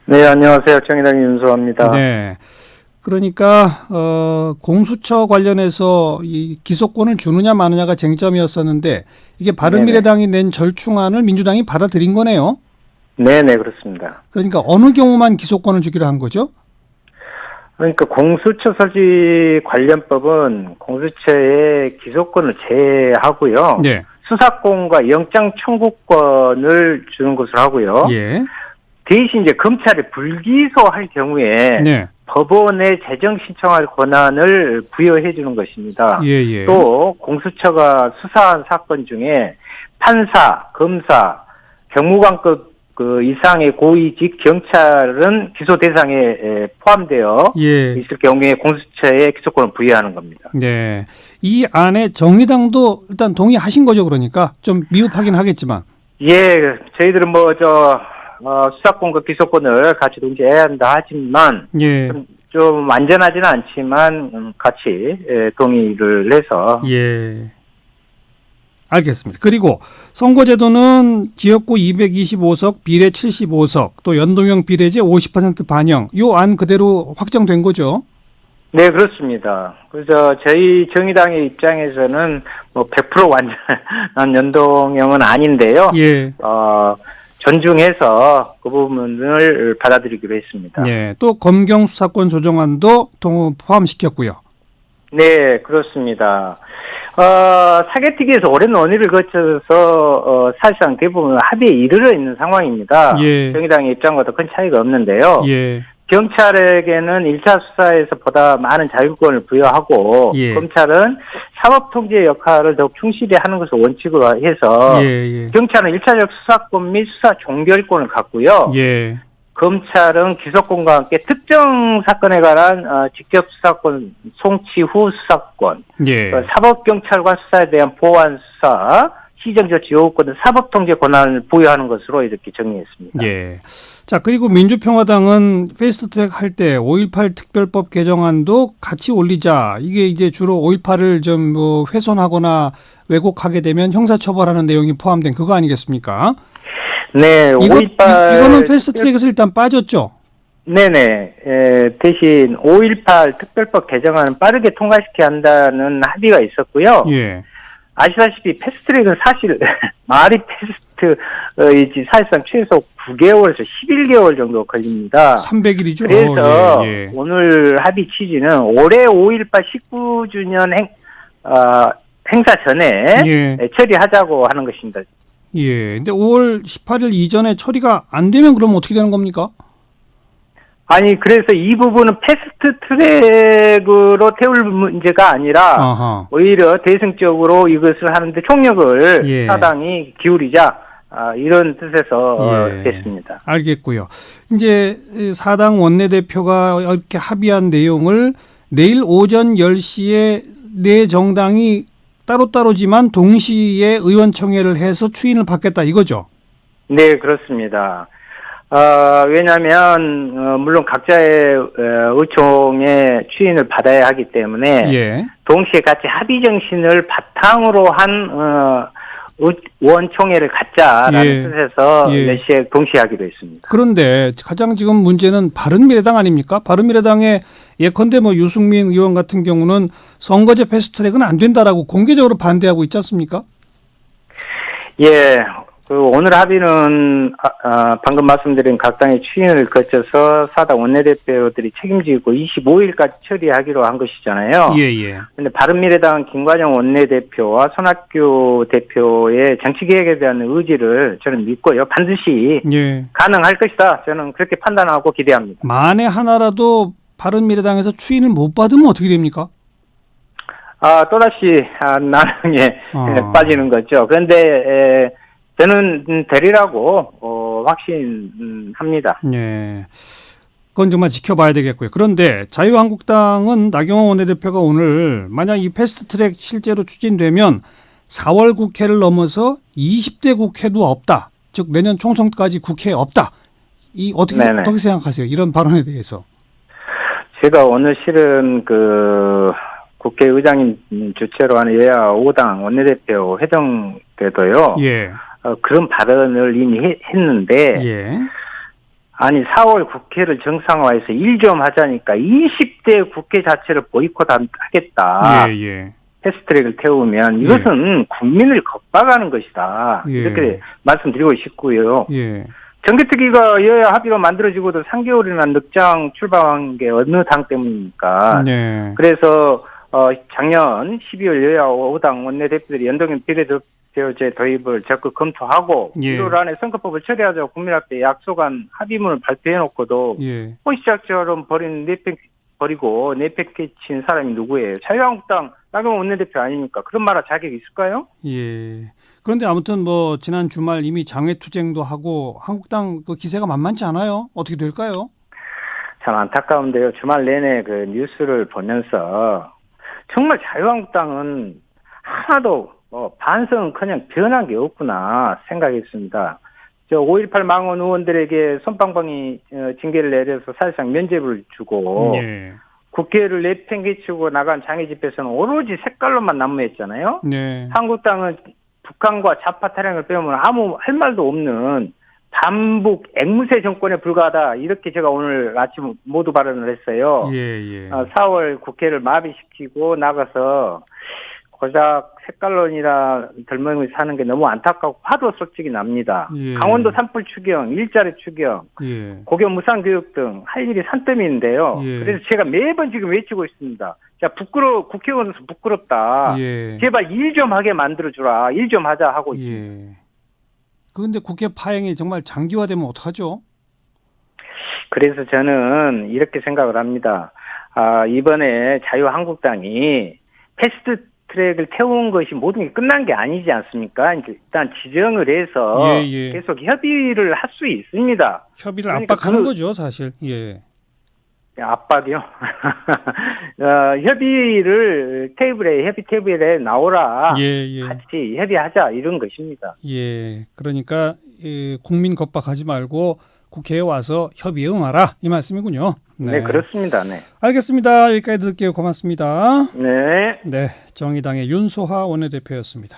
네, 안녕하세요. 정의당 윤수호입니다. 네. 그러니까 공수처 관련해서 이 기소권을 주느냐 마느냐가 쟁점이었었는데 이게 바른미래당이 낸 절충안을 민주당이 받아들인 거네요. 네네, 그렇습니다. 그러니까 어느 경우만 기소권을 주기로 한 거죠? 그러니까 공수처 설치 관련법은 공수처의 기소권을 제외하고요. 네. 수사권과 영장 청구권을 주는 것으로 하고요. 예. 대신 이제 검찰이 불기소할 경우에 네. 법원에 재정 신청할 권한을 부여해 주는 것입니다. 예. 또 공수처가 수사한 사건 중에 판사, 검사, 경무관급 이상의 고위직 경찰은 기소 대상에 포함되어 있을 경우에 공수처에 기소권을 부여하는 겁니다. 네. 이 안에 정의당도 일단 동의하신 거죠, 그러니까 좀 미흡하긴 하겠지만. 예, 저희들은 수사권과 기소권을 같이 동시에 해야 한다 하지만 예. 좀 완전하지는 않지만 같이 동의를 해서. 예. 알겠습니다. 그리고 선거제도는 지역구 225석, 비례 75석, 또 연동형 비례제 50% 반영, 요 안 그대로 확정된 거죠? 네, 그렇습니다. 그래서 저희 정의당의 입장에서는 100% 완전한 연동형은 아닌데요. 예. 존중해서 그 부분을 받아들이기로 했습니다. 네. 또 검경 수사권 조정안도 포함시켰고요. 네, 그렇습니다. 사개특위에서 오랜 논의를 거쳐서 사실상 대부분 합의에 이르러 있는 상황입니다. 예. 정의당의 입장과도 큰 차이가 없는데요. 예. 경찰에게는 1차 수사에서 보다 많은 자율권을 부여하고 예. 검찰은 사법통제 역할을 더욱 충실히 하는 것을 원칙으로 해서 경찰은 1차적 수사권 및 수사 종결권을 갖고요. 예. 검찰은 기소권과 함께 특정 사건에 관한 직접 수사권, 송치 후 수사권, 예. 사법경찰관 수사에 대한 보완 수사, 시정조치 요구권 등 사법통제 권한을 부여하는 것으로 이렇게 정리했습니다. 예. 자, 그리고 민주평화당은 패스트트랙 할 때 5.18 특별법 개정안도 같이 올리자. 이게 이제 주로 5.18을 좀 훼손하거나 왜곡하게 되면 형사처벌하는 내용이 포함된 그거 아니겠습니까? 네, 5.18 이거는 패스트트랙에서 일단 빠졌죠. 네네. 대신 5.18 특별법 개정안은 빠르게 통과시켜야 한다는 합의가 있었고요. 예. 아시다시피 패스트트랙은 사실 말이 패스트이지 사실상 최소 9개월에서 11개월 정도 걸립니다. 300일이죠. 그래서 오늘 합의 취지는 올해 5.18 19주년 행사 전에 처리하자고 하는 것입니다. 예. 근데 5월 18일 이전에 처리가 안 되면 그럼 어떻게 되는 겁니까? 아니, 그래서 이 부분은 패스트 트랙으로 태울 문제가 아니라 오히려 대승적으로 이것을 하는데 총력을 사당이 기울이자 이런 뜻에서 됐습니다. 알겠고요. 이제 사당 원내대표가 이렇게 합의한 내용을 내일 오전 10시에 네 정당이 따로따로지만 동시에 의원총회를 해서 추인을 받겠다 이거죠? 네, 그렇습니다. 왜냐하면 물론 각자의 의총의 추인을 받아야 하기 때문에 동시에 같이 합의 정신을 바탕으로 한 의원총회를 갖자라는 뜻에서 10시에 동시에 하기로 했습니다. 그런데 가장 지금 문제는 바른미래당 아닙니까? 바른미래당의 예컨대 유승민 의원 같은 경우는 선거제 패스트트랙은 안 된다라고 공개적으로 반대하고 있지 않습니까? 예. 오늘 합의는 방금 말씀드린 각 당의 추인을 거쳐서 사당 원내대표들이 책임지고 25일까지 처리하기로 한 것이잖아요. 그런데 바른미래당 김관영 원내대표와 손학규 대표의 정치개혁에 대한 의지를 저는 믿고요. 반드시 가능할 것이다. 저는 그렇게 판단하고 기대합니다. 만에 하나라도 바른미래당에서 추인을 못 받으면 어떻게 됩니까? 또다시 난항에 빠지는 거죠. 그런데 저는 되리라고 확신합니다. 네, 그건 정말 지켜봐야 되겠고요. 그런데 자유한국당은 나경원 원내대표가 오늘 만약 이 패스트트랙 실제로 추진되면 4월 국회를 넘어서 20대 국회도 없다. 즉 내년 총선까지 국회에 없다. 어떻게 생각하세요? 이런 발언에 대해서. 제가 오늘 실은 국회의장님 주최로 하는 여야 5당 원내대표 회동 때도요. 그런 발언을 이미 했는데 아니 4월 국회를 정상화해서 일 좀 하자니까 20대 국회 자체를 보이콧하겠다. 예, 예. 패스트트랙을 태우면 이것은 국민을 겁박하는 것이다. 예. 이렇게 말씀드리고 싶고요. 예. 정개특위가 여야 합의로 만들어지고도 3개월이나 늑장 출범한 게 어느 당 때문입니까? 네. 그래서 작년 12월 여야 5당 원내대표들이 연동형 비례대표제 도입을 적극 검토하고 예. 1월 안에 선거법을 처리하자고 국민 앞에 약속한 합의문을 발표해놓고도 예. 호시작처럼 버리고 내팽개친 사람이 누구예요? 자유한국당 나경원 원내대표 아닙니까? 그런 말 할 자격이 있을까요? 예. 그런데 아무튼 뭐 지난 주말 이미 장외투쟁도 하고 한국당 그 기세가 만만치 않아요. 어떻게 될까요? 참 안타까운데요. 주말 내내 그 뉴스를 보면서 정말 자유한국당은 하나도 반성은커녕 변한 게 없구나 생각했습니다. 저 5.18 망원 의원들에게 솜방망이 징계를 내려서 사실상 면죄부를 주고 예. 국회를 내팽개치고 나간 장애 집회에서는 오로지 색깔로만 난무했잖아요. 네. 한국당은 북한과 좌파 타령을 빼면 아무 할 말도 없는 반북 앵무새 정권에 불과하다. 이렇게 제가 오늘 아침 모두 발언을 했어요. 예, 예. 4월 국회를 마비시키고 나가서 고작 색깔론이라 덜먹이 사는 게 너무 안타깝고 화도 솔직히 납니다. 예. 강원도 산불 추경, 일자리 추경, 예. 고교 무상교육 등 할 일이 산더미인데요. 예. 그래서 제가 매번 지금 외치고 있습니다. 자, 국회의원으로서 부끄럽다. 예. 제발 일 좀 하게 만들어주라. 일 좀 하자 하고 있습니다. 예. 그런데 국회 파행이 정말 장기화되면 어떡하죠? 그래서 저는 이렇게 생각을 합니다. 이번에 자유한국당이 패스트 트랙을 태운 것이 모든 게 끝난 게 아니지 않습니까? 일단 지정을 해서 예, 예. 계속 협의를 할 수 있습니다. 협의를 그러니까 압박하는 거죠, 사실. 예. 압박이요? 협의 테이블에 나오라. 예, 예. 같이 협의하자 이런 것입니다. 예. 그러니까 국민 겁박하지 말고 국회에 와서 협의에 응하라 이 말씀이군요. 네, 그렇습니다. 네. 알겠습니다. 여기까지 들을게요. 고맙습니다. 네. 네, 정의당의 윤소하 원내대표였습니다.